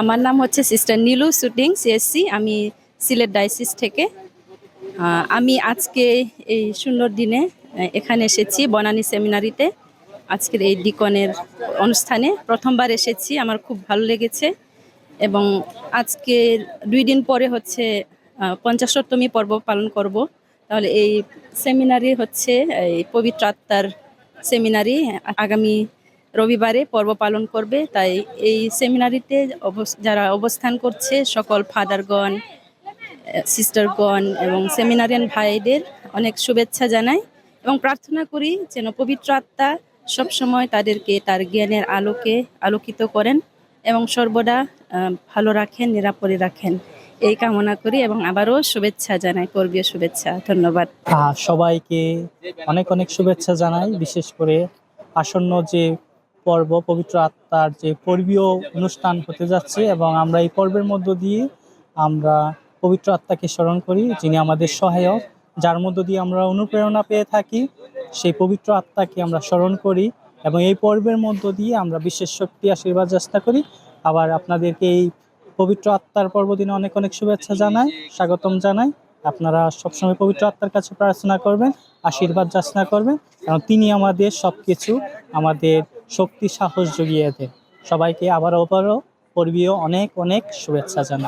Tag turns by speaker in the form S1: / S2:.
S1: আমার নাম হচ্ছে সিস্টার নীলু শুটিং সিএসসি। আমি সিলেট ডায়াসিস থেকে। আমি আজকে এই সুন্দর দিনে এখানে এসেছি বনানী সেমিনারিতে। আজকের এই ডিকনের অনুষ্ঠানে প্রথমবার এসেছি, আমার খুব ভালো লেগেছে। এবং আজকে 2 দিন পরে হচ্ছে 50তম পর্ব পালন করব। তাহলে এই সেমিনারি হচ্ছে এই পবিত্র আত্মার সেমিনারি আগামী রবিবারে পর্ব পালন করবে। তাই এই সেমিনারিতে যারা অবস্থান করছে সকল ফাদারগণ, সিস্টারগণ এবং সেমিনারিয়ান ভাইদের অনেক শুভেচ্ছা জানাই এবং প্রার্থনা করি যেন পবিত্র আত্মা সবসময় তাদেরকে তার জ্ঞানের আলোকে আলোকিত করেন এবং সর্বদা ভালো রাখেন, নিরাপদে রাখেন, এই কামনা করি এবং আবারও শুভেচ্ছা জানাই, পর্বীয় শুভেচ্ছা। ধন্যবাদ।
S2: সবাইকে অনেক অনেক শুভেচ্ছা জানাই। বিশেষ করে আসন্ন যে পর্ব পবিত্র আত্মার যে পর্বীয় অনুষ্ঠান হতে যাচ্ছে, এবং আমরা এই পর্বের মধ্য দিয়ে আমরা পবিত্র আত্মাকে স্মরণ করি, যিনি আমাদের সহায়ক, যার মধ্য দিয়ে আমরা অনুপ্রেরণা পেয়ে থাকি। সেই পবিত্র আত্মাকে আমরা স্মরণ করি এবং এই পর্বের মধ্য দিয়ে আমরা বিশেষ শক্তি আশীর্বাদ যাচনা করি। আবার আপনাদেরকে এই পবিত্র আত্মার পর্বদিনে অনেক অনেক শুভেচ্ছা জানাই, স্বাগতম জানাই। আপনারা সবসময় পবিত্র আত্মার কাছে প্রার্থনা করবেন, আশীর্বাদ যাচনা করবেন, কারণ তিনি আমাদের সবকিছু, আমাদের শক্তি সাহস জুগিয়ে দেন। সবাইকে আবারও পর্বীয় অনেক অনেক শুভেচ্ছা জানাই।